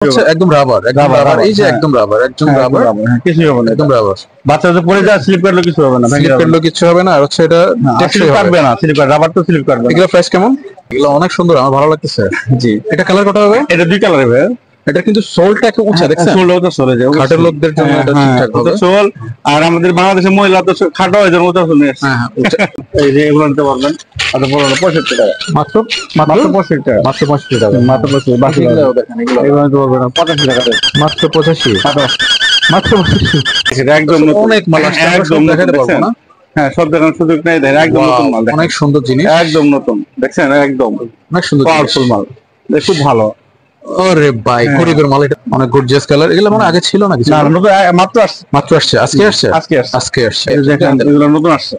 একদম রাবার, একদম রাবার, এই যে একদম রাবার, একদম রাবার, কিছু হবে না, একদম রাবার। বাচ্চা যদি পড়ে যায় স্লিপ করলে কিছু হবে না, স্লিপ করলেও কিছু হবে না। আর হচ্ছে এটা টেকসই কাটবে না, স্লিপ করে রাবার তো স্লিপ করবে না। এগুলো প্রাইস কেমন? এগুলো অনেক সুন্দর, আমার ভালো লাগতেছে। জি, এটা কালার কত হবে? এটা দুই কালারে ভাই। এটা কিন্তু সোলটা একটু উঁচা, দেখছেন? সোলও তো সরে যায়, খাটের লোকদের জন্য এটা ঠিকঠাক হবে। সোল আর আমাদের বাংলাদেশের মহিলা তো খাটো হয়ে যায়, ওটা শুনে আসছে। এই যে এগুলো নিতে পারবেন, আচ্ছা বড় 65 টাকা মাত্র, মাত্র 65 টাকা, মাত্র 65 টাকা, মাত্র 65। বাকি এগুলো দেখেন, এগুলো নিতে পারবেন 85 টাকা, মাত্র 85, মাত্র 85। সেটা একদম অনেক মাল আসছে, একদম দেখাতে পারবো না। হ্যাঁ, সব দেখানোর সুযোগ নেই, দেখেন একদম নতুন মাল, অনেক সুন্দর জিনিস, একদম নতুন, দেখছেন একদম অনেক সুন্দর পাওয়ারফুল মাল, খুব ভালো। ওরে ভাই, গরিবের মাল, এটা অনেক গর্জিয়াস কালার। এগুলো মানে আগে ছিল না কিছু? না, নতুন মাত্র আসছে, মাত্র আসছে, আজকে আসছে, আজকে আসছে। এগুলো নতুন আসছে,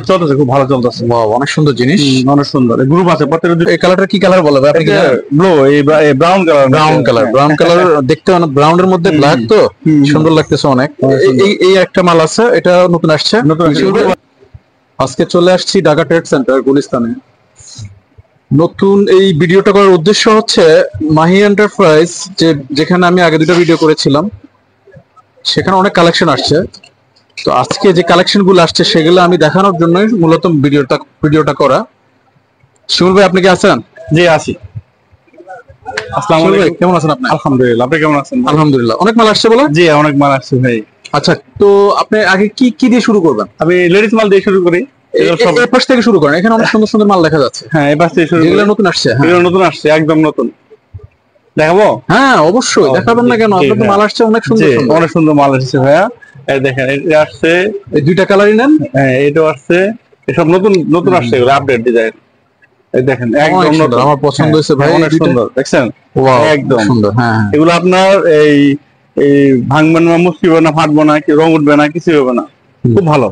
চলতেছে, খুব ভালো চলতেছে। ওয়াও, অনেক সুন্দর জিনিস, অনেক সুন্দর গ্রুপ আছে প্রত্যেকটা। এই কালারটা কি কালার বলে আপনি কি জানেন? ব্লু, এই brown colour, brown colour, brown colour দেখতে অনেক, ব্রাউনের মধ্যে ব্ল্যাক, তো সুন্দর লাগতেছে অনেক। এই একটা মাল আছে, এটা নতুন আসছে। আজকে চলে আসছি ঢাকা ট্রেড সেন্টার গুলিস্তানে। নতুন এই ভিডিওটা করার উদ্দেশ্য হচ্ছে মাহি এন্টারপ্রাইজ, যেখানে আমি আগে দুটো ভিডিও করেছিলাম, সেখানে অনেক কালেকশন আসছে। তো আজকে যে কালেকশন গুলো আসছে সেগুলো আমি দেখানোর জন্যই মূলত ভিডিওটা করা। শিমুল ভাই, আপনি কি আছেন? জি, আছি। আসসালামু আলাইকুম, কেমন আছেন আপনি? আলহামদুলিল্লাহ, আপনি কেমন আছেন? আলহামদুলিল্লাহ। অনেক মাল আসছে বলে? জি, অনেক মাল আসছে ভাই। আচ্ছা, তো আপনি আগে কি দিয়ে শুরু করবেন? আমি লেডিস মাল দিয়ে শুরু করি। এই পাশ থেকে শুরু করেন, এখানে অনেক সুন্দর সুন্দর মাল দেখা যাচ্ছে। হ্যাঁ, এই পাশ থেকে শুরু, এগুলো নতুন আসছে। এগুলো নতুন আসছে, একদম নতুন। দেখাবো? হ্যাঁ, অবশ্যই দেখাবেন না কেন? আপনার তো মাল আসছে অনেক সুন্দর, অনেক সুন্দর মাল আসছে ভাইয়া। এই দেখেন, এটা আসছে, এই দুইটা কালারই নেন। হ্যাঁ, এটাও আসছে, এসব নতুন নতুন আসছে, এগুলো আপডেট ডিজাইন। এই দেখেন, একদম নতুন, আমার পছন্দ হয়েছে ভাই, অনেক সুন্দর, দেখছেন? একদম সুন্দর। হ্যাঁ, এগুলো আপনার এই ভাঙবে না, মুসকিবে না, ফাটবো না, কি রং উঠবে না, কিছু হবে না, খুব ভালো।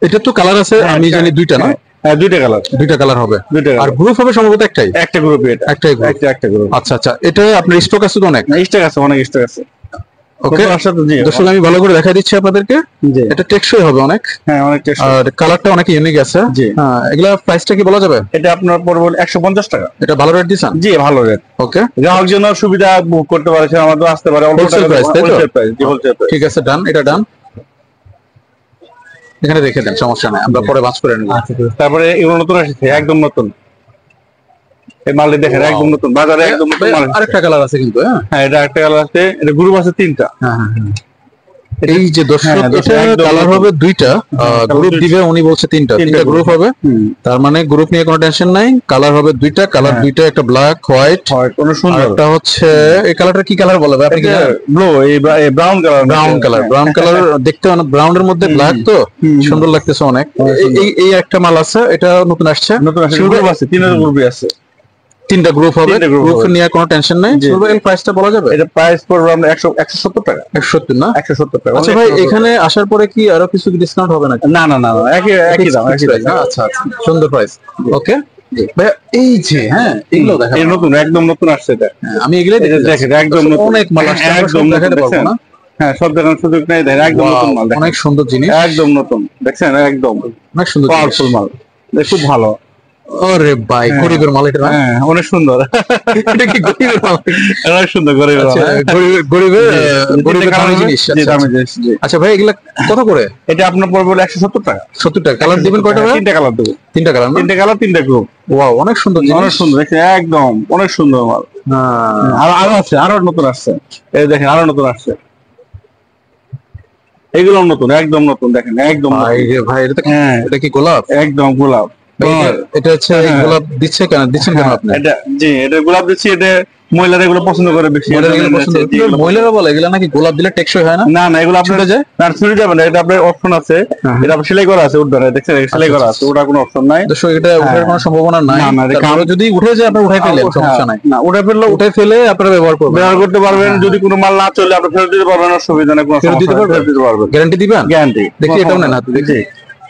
এটা তো কালার আছে, আমি জানি দুইটা না? হ্যাঁ, দুইটা কালার হবে, আর গ্রুপ হবে সম্ভবত একটাই, একটা গ্রুপে, একটা গ্রুপ। আচ্ছা আচ্ছা, এটা আপনার স্টক আছে তো? অনেক স্টক আছে। ওকে, দর্শক আমি ভালো করে দেখাই দিচ্ছি আপনাদেরকে। এটা টেকসই হবে অনেক। হ্যাঁ, অনেক টেকসই, আর কালারটা অনেক ইউনিক আছে। হ্যাঁ, এগুলা প্রাইসটা কি বলা যাবে? এটা আপনার পড়বে 150 টাকা। এটা ভালো রেট দিছেন? জি, ভালো রেট। ওকে, গ্রাহক জন্য সুবিধা, বুক করতে পারে, সে আমাদের আসতে পারে, হোলসেল প্রাইস, তাই তো? Wholesale price. ঠিক আছে, ডান, এটা ডান, এখানে রেখে দেন, সমস্যা নাই, আমরা পরে বাস করে নেব। তারপরে এগুলো নতুন আসছে, একদম নতুন, এই মালটি দেখেন, একদম নতুন, বাজারে একদম নতুন মাল। আরেকটা কালার আছে কিন্তু। হ্যাঁ, এটা একটা কালার আছে, এটা গ্রুপ আছে 3টা। হ্যাঁ, এই যে দর্শক, এটা কালার হবে 2টা, গ্রুপ দিবে উনি বলছে 3টা গ্রুপ হবে। তার মানে গ্রুপ নিয়ে কোনো টেনশন নাই, কালার হবে 2টা, কালার 2টা, একটা ব্ল্যাক, হোয়াইট, কোন সুন্দর, একটা হচ্ছে এই কালারটা কি কালার বলে আপনি কি জানেন? ব্লু, এই ব্রাউন কালার, ব্রাউন কালার দেখতে অনেক, ব্রাউনের মধ্যে ব্ল্যাক, তো সুন্দর লাগতেছে অনেক। এই একটা মাল আছে, এটা নতুন আসছে, গ্রুপ আছে, 3টা গ্রুপই আছে, 3টা গ্রুপ হবে, গ্রুপ নিয়ে কোনো টেনশন নাই। এর প্রাইসটা বলা যাবে? এটা প্রাইস পড়বে আমরা 170 টাকা। 170 না? 170 টাকা। আচ্ছা ভাই, এখানে আসার পরে কি আরো কিছু ডিসকাউন্ট হবে নাকি? না, একই দাম, একই প্রাইস। আচ্ছা আচ্ছা, সুন্দর প্রাইস। ওকে ভাই, এই যে হ্যাঁ, এগুলো দেখা, এই নতুন, একদম নতুন আসছে এটা। আমি এগুলাই দেখেন, একদম নতুন, অনেক মাল আসছে, একদম দেখাতে পারবো না। হ্যাঁ, সব দেখানোর সুযোগ নেই, দেখেন একদম নতুন মাল, অনেক সুন্দর জিনিস, একদম নতুন, দেখছেন একদম অনেক সুন্দর পাওয়ারফুল মাল, খুব ভালো। ওরে ভাই, গরিবের মাল এটা। হ্যাঁ, অনেক সুন্দর, এটা কি গরিবের মাল? অনেক সুন্দর, গরিবের জিনিস। আচ্ছা ভাই, এগুলা কত করে? এটা আপনার পড়বে 170 টাকা। 70 টাকা। কালার দিবেন কয়টা? 3টা কালার দেবো। 3টা কালার, 3টা গ্রুপ। ওয়াও, অনেক সুন্দর, অনেক সুন্দর, একদম অনেক সুন্দর মাল। আরো আছে, আরো নতুন আসছে, এই দেখেন, আরো নতুন আসছে, এগুলো নতুন, একদম নতুন, দেখেন একদম। ভাই, এটা কি গোলাপ? একদম গোলাপ। এটা হচ্ছে গোলাপ দিচ্ছেন কেন আপনি? এটা গোলাপ দিচ্ছি, এটা মহিলারা এগুলো পছন্দ করে বেশি। মহিলারা বলে এগুলো নাকি গোলাপ দিলে টেকসই হয় না? না, এগুলো আপনার ছুটে যাবে না, এটা আপনার অপশন আছে, এটা সেলাই করা আছে, উঠবে না, দেখছেন সেলাই করা আছে, ওটা কোনো অপশন নাই। দর্শক, এটা উঠার কোনো সম্ভাবনা নাই। কারো যদি উঠে যায়, আপনি উঠাই ফেলেন, সমস্যা নাই। না, উঠে ফেলে আপনারা ব্যবহার করতে পারবেন। যদি কোনো মাল না চলে, আপনি ফেরত দিতে পারবেন, অসুবিধা নেই, কোনো ফেরত দিতে পারবেন। গ্যারান্টি দিবেন? গ্যারান্টি। দেখি, এটাও নেন হাতে, দেখি।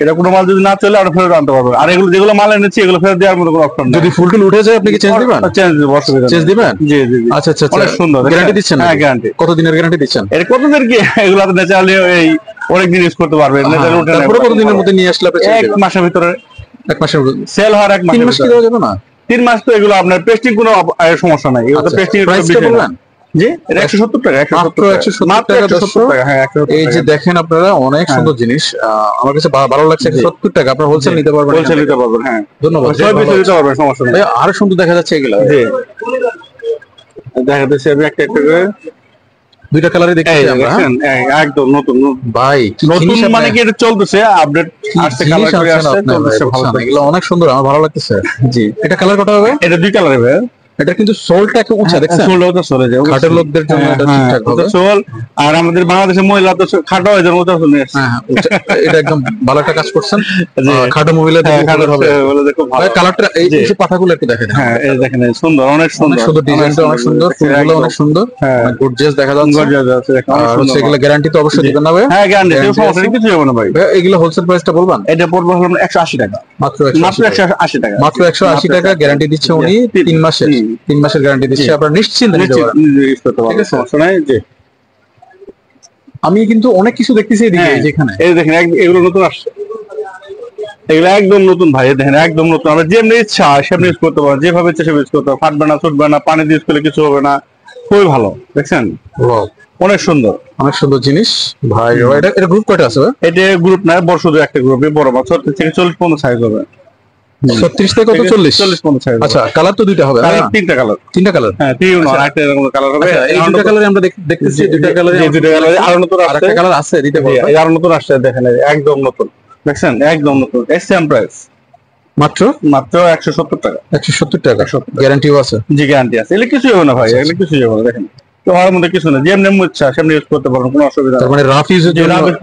এটা কোনো মাল যদি না চলে, আপনি ফেরত আনতে পারবেন। আর এগুলো যেগুলো মাল এনেছি, এগুলো ফেরত দেওয়ার মতো কোনো অপশন নেই। যদি ফুল টুল উঠে যায়, আপনি কি চেঞ্জ দিবেন? চেঞ্জ দেব, অসুবিধা নেই। চেঞ্জ দিবেন? জি। আচ্ছা আচ্ছা, অনেক সুন্দর। গ্যারান্টি দিচ্ছেন? হ্যাঁ, গ্যারান্টি। কত দিনের গ্যারান্টি দিচ্ছেন? এর কতদিন কি? এগুলো আপনি ন্যাচারালি এই অনেক দিন ইউজ করতে পারবেন। তারপরে কত দিনের মধ্যে নিয়ে আসলে? 1 মাসের ভিতরে। 1 মাসের সেল হওয়ার 1 মাস। 3 মাস কি দেওয়া যাবে না? 3 মাস তো এগুলো আপনার পেস্টিং কোনো সমস্যা নাই। এগুলো তো পেস্টিং এর প্রাইসটা বলবেন? জি এটা 170 টাকা, মাত্র 170 টাকা। 170 টাকা, হ্যাঁ 170 এই যে দেখেন আপনারা অনেক সুন্দর জিনিস, আমার কাছে ভালো লাগছে। 170 টাকা আপনারা হোলসেল নিতে পারবেন, হোলসেল নিতে পারবেন। হ্যাঁ ধন্যবাদ, সব কিছু নিতে পারবেন, সমস্যা নেই। আরো সুন্দর দেখা যাচ্ছে এগুলো। জি দেখা যাচ্ছে আমি একটা একটা করে দুইটা কালারই দেখতেছি আমরা। একদম নতুন ভাই, নতুন মানে কি এটা চলতেছে, আপডেট আসছে, কালার করে আসছে, চলতেছে ভালো। এগুলো অনেক সুন্দর, আমার ভালো লাগতেছে। জি এটা কালার কত হবে? এটা দুই কালার হবে। এটা কিন্তু সোলটা একটু উঁচা, দেখছেন? সোলটা চলে যায় খাটের লোকদের জন্য এটা ঠিকঠাক হবে। সোল আর আমাদের বাংলাদেশের মহিলা তো খাটো হয়ে যাবে, ওটা চলে আসছে। হ্যাঁ, এটা একদম ভালো একটা কাজ করছেন। খাটো মহিলাদের খাটো হবে বলে দেখো ভালো। কালারটা এই যে পাতাগুলো একটু দেখেন। হ্যাঁ এই দেখেন সুন্দর, অনেক সুন্দর, সুন্দর ডিজাইনটা, অনেক সুন্দর, ফুলগুলো অনেক সুন্দর, অনেক গর্জিয়াস দেখা যাচ্ছে। গর্জিয়াস আছে, আর সেগুলো গ্যারান্টি তো অবশ্যই দিবেন না ভাই? হ্যাঁ গ্যারান্টি, সমস্যা নেই, কিছু হবে না ভাই। এগুলো হোলসেল প্রাইসটা বলবেন? এটা পড়বে হলো 180 টাকা, মাত্র 180 টাকা, মাত্র 180 টাকা। গ্যারান্টি দিচ্ছে উনি 3 মাসের, 3 মাসের গ্যারান্টি দিচ্ছে। আপনারা নিশ্চিন্তে নিতে পারেন, ঠিক আছে? সমস্যা নাই। জি আমি কিন্তু অনেক কিছু দেখতেছি এদিকে, যেখানে এই দেখেন এগুলো নতুন আসছে, এগুলো একদম নতুন ভাই, দেখেন একদম নতুন। আমরা যেমনি ইচ্ছা সেমনি ইউজ করতে পারবো, যেভাবে ইচ্ছা সেভাবে ইউজ করতে পারবো, ফাটবে না, ছুটবে না, পানি দিয়ে ইউজ করলে কিছু হবে না, খুবই ভালো। দেখছেন অনেক সুন্দর, অনেক সুন্দর জিনিস ভাই। এটা গ্রুপ কয়টা আছে? এটা গ্রুপ না, বড় শুধু একটা গ্রুপে, বড় মাছ 36 থেকে 40 পর্যন্ত সাইজ হবে। 36 থেকে কত? 40 পর্যন্ত সাইজ। আচ্ছা, কালার তো দুইটা হবে? তিনটা কালার। তিনটা কালার? হ্যাঁ, একটা এরকম কালার হবে। এই দুটো কালারে আমরা দেখতেছি, দুটো কালারে আরো নতুন আসছে, আরেকটা কালার আছে দিতে পারবো? আরো নতুন আসছে, দেখেন একদম নতুন, দেখছেন একদম নতুন। সেম প্রাইস, মাত্র 170 টাকা। 170 টাকা, গ্যারান্টিও আছে? জি গ্যারান্টি আছে। এগুলো কিছুই হবে না ভাই, এগুলো কিছুই হবে না। দেখেন তো আর মধ্যে কিছু না, যেমনি ইচ্ছা সেমনি ইউজ করতে পারবেন, কোনো অসুবিধা নেই। মানে রাফ ইউজ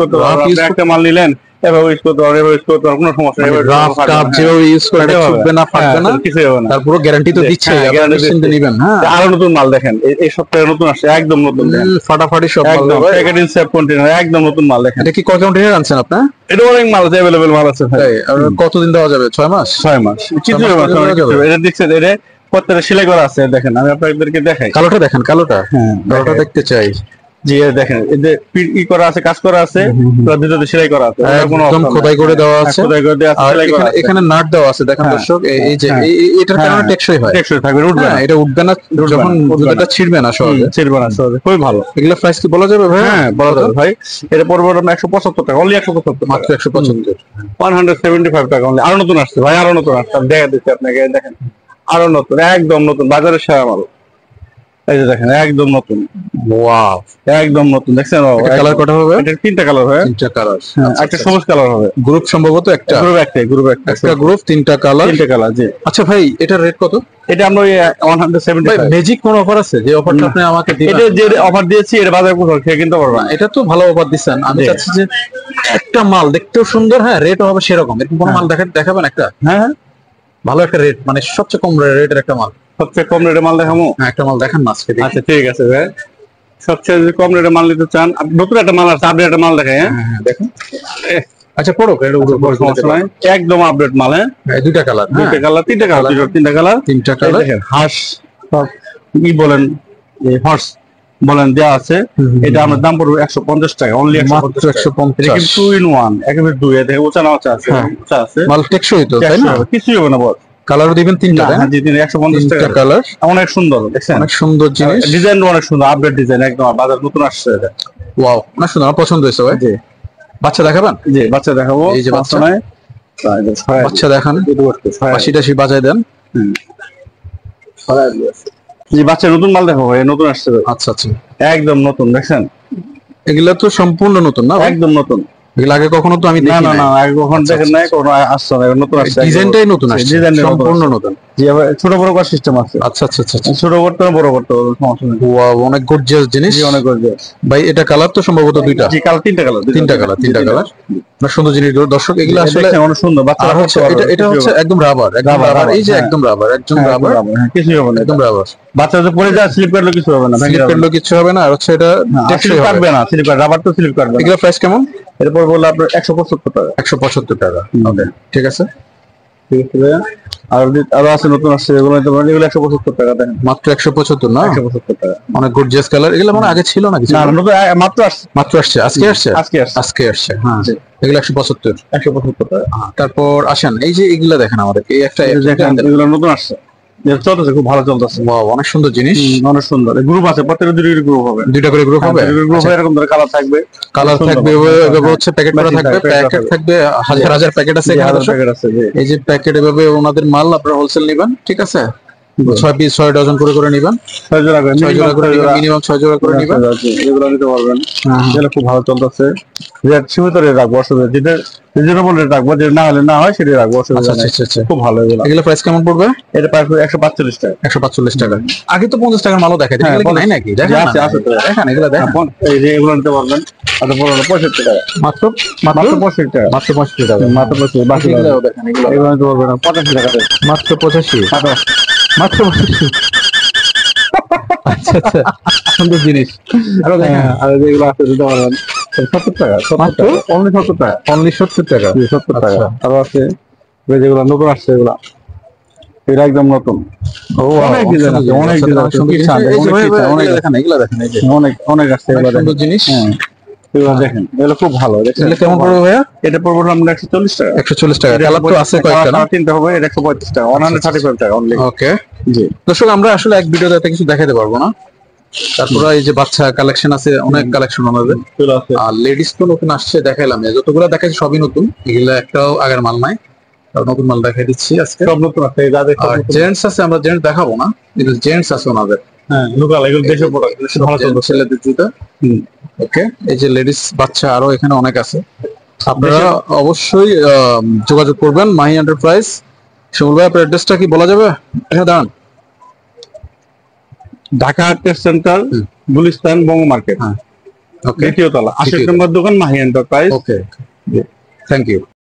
করতে পারবেন, একটা মাল নিলেন এভাবে ইউজ করতে পারবেন, এভাবে ইউজ করতে পারবেন, কোনো সমস্যা নেই। রাফ কাপ যেভাবে ইউজ করে এটা ছুটবে না, ফাটবে না, কিছুই হবে না। তারপর গ্যারান্টি তো দিচ্ছে, আপনি নিশ্চিন্তে নেবেন। হ্যাঁ, আরো নতুন মাল দেখেন, এই সপ্তাহে নতুন আসছে, একদম নতুন, ফাটাফাটি সব মাল, একদম প্যাকেটিং সেফ কন্টেইনার, একদম নতুন মাল। দেখেন এটা কি কয় কন্টেইনার আনছেন আপনি? এটা অনেক মাল আছে, अवेलेबल মাল আছে ভাই। আর কতদিন দেওয়া যাবে? 6 মাস? 6 মাস কিছু হবে না। এটা দেখছেন, এটা প্রত্যেকটা সেলাই করা আছে। দেখেন আমি আপনাদেরকে দেখাই, কালোটা দেখেন, কালোটা। হ্যাঁ, কালোটা দেখতে চাই। জি দেখেন, এই যে ই করা আছে, কাজ করা আছে, তার ভিতরে সেলাই করা আছে, একদম খোদাই করে দেওয়া আছে, খোদাই করে দেওয়া আছে, সেলাই করা আছে। এখানে নাট দেওয়া আছে, দেখেন দর্শক, এই যে এটার কারণে টেকসই হয়, টেকসই থাকবে, উঠবে না, এটা উঠবে না, যখন জুতাটা ছিড়বে না সহজে, ছিড়বে না সহজে, খুবই ভালো। এগুলা প্রাইস কি বলা যাবে ভাই? হ্যাঁ বলা যাবে ভাই। এটা পড়বে 175 টাকা, অনলি 175, মাত্র 175, 175 টাকা অনলি। আরো নতুন আসছে ভাই, আরো নতুন আসছে, আমি দেখা দিচ্ছি আপনাকে। দেখেন আরো নতুন, একদম নতুন, বাজারের সেরা মাল। এই যে দেখেন একদম নতুন, ওয়াও একদম নতুন। দেখছেন কালার কত হবে? এটা তিনটা কালার হবে, তিনটা কালার, একটা সবুজ কালার হবে। গ্রুপ সম্ভবত একটা, গ্রুপ একটা গ্রুপ, তিনটা কালার, জি। আচ্ছা ভাই, এটার রেট কত? এটা আমরা 175। ভাই ম্যাজিক কোন অফার আছে যে অফারটা আপনি আমাকে দিবেন? এটা যে অফার দিয়েছি এটা বাজারে কোথাও খেয়ে কিনতে পারবে না। এটা তো ভালো অফার দিচ্ছেন। আমি চাচ্ছি যে একটা মাল দেখতেও সুন্দর, হ্যাঁ রেটও হবে সেরকম, এরকম কোন মাল দেখাবেন একটা? হ্যাঁ ভালো একটা রেট, মানে সবচেয়ে কম রেটের একটা মাল, সবচেয়ে কম রেটের মাল দেখাবো। একটা মাল দেখান না আজকে। আচ্ছা ঠিক আছে ভাই, সবচেয়ে যদি কম রেটের মাল নিতে চান, নতুন একটা মাল আছে, আপডেট একটা মাল দেখাই। হ্যাঁ দেখুন, আচ্ছা পড়ো, সমস্যা নাই, একদম আপডেট মাল। হ্যাঁ দুইটা কালার, তিনটা কালার, তিনটা কালার। দেখেন হাঁস কি বলেন, হর্স বলেন দেওয়া আছে। এটা আমার দাম পড়বে 150 টাকা, অনলি 150। এটা কিন্তু 2 in 1, একেবারে দুই। দেখেন উঁচা না উঁচা আছে, উঁচা আছে, মাল টেকসই তো, তাই না? কিছুই হবে না বল। কালারও দিবেন তিনটা? হ্যাঁ জি, 150 টাকা কালার, অনেক সুন্দর। দেখছেন অনেক সুন্দর জিনিস, ডিজাইন অনেক সুন্দর, আপডেট ডিজাইন, একদম বাজার নতুন আসছে। ওয়াও, অনেক সুন্দর, আমার পছন্দ হয়েছে ভাই। জি, বাচ্চা দেখাবেন? জি বাচ্চা দেখাবো। এই যে বাচ্চা, বাচ্চা দেখান, পাশিটা বাজায় দেন। জি বাচ্চা নতুন মাল দেখাবো ভাই, নতুন আসছে। আচ্ছা আচ্ছা, একদম নতুন। দেখছেন এগুলা তো সম্পূর্ণ নতুন না? একদম নতুন, এগুলো আগে কখনো তো আমি দেখি না, আগে কখনো দেখেন নাই, কোনো আসছে না, নতুন আসছে, ডিজাইনটাই নতুন আসছে, ডিজাইনটা সম্পূর্ণ নতুন। জি ছোট বড় করার সিস্টেম আছে। আচ্ছা আচ্ছা আচ্ছা, ছোট করতে হবে, বড় করতে হবে, সমস্যা নেই। ওয়াও, অনেক গর্জিয়াস জিনিস, অনেক গর্জিয়াস ভাই। এটা কালার তো সম্ভবত দুইটা? জি কালার, তিনটা কালার, তিনটা কালার, না সুন্দর জিনিস দর্শক। এগুলো আসলে অনেক সুন্দর, বাচ্চারা হচ্ছে এটা হচ্ছে একদম রাবার, এই যে একদম রাবার, কিছুই হবে না, একদম রাবার। বাচ্চারা পরে যায়, স্লিপ করলে কিছু হবে না, স্লিপ করলে কিছু হবে না। আর হচ্ছে এটা টেকসই কাটবে না, স্লিপ রাবার তো স্লিপ কাটবে না। এগুলো প্রাইস কেমন? এরপর বললো আপনার 175 টাকা। 175 টাকা, ওকে ঠিক আছে। আরো আছে, নতুন আসছে, এগুলো 175 টাকা। দেখেন মাত্র 175 না? 175 টাকা, অনেক গর্জিয়াস কালার। এগুলো মানে আগে ছিল না কিছু? না, মাত্র আসছে, আজকে আসছে। হ্যাঁ, এগুলো 175 টাকা। তারপর আসেন, এই যে এগুলা দেখেন আমাদের, এই একটা এগুলো নতুন আসছে, চলতেছে, খুব ভালো চলতেছে। ওয়াও, অনেক সুন্দর জিনিস, অনেক সুন্দর। গ্রুপ আছে, প্রত্যেকটা দুটো গ্রুপ হবে, দুইটা করে গ্রুপ হবে। গ্রুপ এরকম ধরে কালার থাকবে, এভাবে হচ্ছে প্যাকেট করা থাকবে, প্যাকেট থাকবে, হাজার হাজার প্যাকেট আছে এখানে দর্শক। এই যে প্যাকেট, এভাবে ওনাদের মাল আপনারা হোলসেল নেবেন, ঠিক আছে? 6 পিস 6 ডজন করে নেবেন, 6 জোড়া করে মিনিমাম 6 জোড়া করে নেবেন, এগুলো নিতে পারবেন। এগুলো খুব ভালো চলতেছে। রেট সীমিত রেট রাখবো, অসুবিধা যেটা রিজনেবল রেট রাখবো, যেটা না হলে না হয় সেটা রাখবো, অসুবিধা নেই। আচ্ছা, খুব ভালো। এগুলো প্রাইস কেমন পড়বে? এটা প্রাইস 145 টাকা। 145 টাকা। আগে তো 50 টাকার মালও দেখাই, এগুলো কি নাই নাকি? দেখেন এগুলো দেখেন, এই যে এগুলো নিতে পারবেন। আচ্ছা, বড় 65 টাকা মাত্র, 65 টাকা, মাত্র 65 টাকা, মাত্র 65। বাকি এগুলো দেখেন, এগুলো নিতে পারবেন 85 টাকা, মাত্র 85, মাত্র 85। আচ্ছা, সুন্দর জিনিস। আরো দেখেন, আর যেগুলো আছে দিতে পারবেন 70 টাকা, মাত্র অনলি 70 টাকা, অনলি 70 টাকা, 70 টাকা। আরো আছে যেগুলো নতুন আসছে, এগুলা এটা একদম নতুন। অনেক ডিজাইন আছে, অনেক ডিজাইন আছে, অনেক আসছে এগুলো জিনিস। এগুলো দেখেন, এগুলো খুব ভালো। এগুলো কেমন পড়বে ভাইয়া? এটা পড়বে আমরা 140 টাকা। 140 টাকা। কালার তো আছে কয়েকটা না? তিনটা হবে, এটা 135 টাকা, 135 টাকা অনলি। ওকে জি দর্শক, আমরা আসলে এক ভিডিওতে এত কিছু দেখাতে পারবো না। তারপরে এই যে বাচ্চা কালেকশন আছে, অনেক কালেকশন আমাদের। আর লেডিস তো নতুন আসছে, দেখাইলাম। যতগুলো দেখাচ্ছি সবই নতুন, এগুলো একটাও আগের মাল নাই, নতুন মাল দেখাই দিচ্ছি আজকে। সব নতুন আছে। আর জেন্টস আছে, আমরা জেন্টস দেখাবো না, কিন্তু জেন্টস আছে ওনাদের। হ্যাঁ, লোকাল, এগুলো দেশের প্রোডাক্ট, ভালো চলছে। ছেলেদের জুতা। ওকে, এই যে লেডিস বাচ্চা আরো এখানে অনেক আছে। আপনারা অবশ্যই যোগাযোগ করবেন মাহি এন্টারপ্রাইজ। শিমুল ভাই, আপনার অ্যাড্রেসটা কি বলা যাবে? এখানে দাঁড়ান। Dhaka test centre, Gulistan, Banga market, okay, দ্বিতীয় তলা, 80 নম্বর দোকান, Mahi enterprise. Okay, thank you.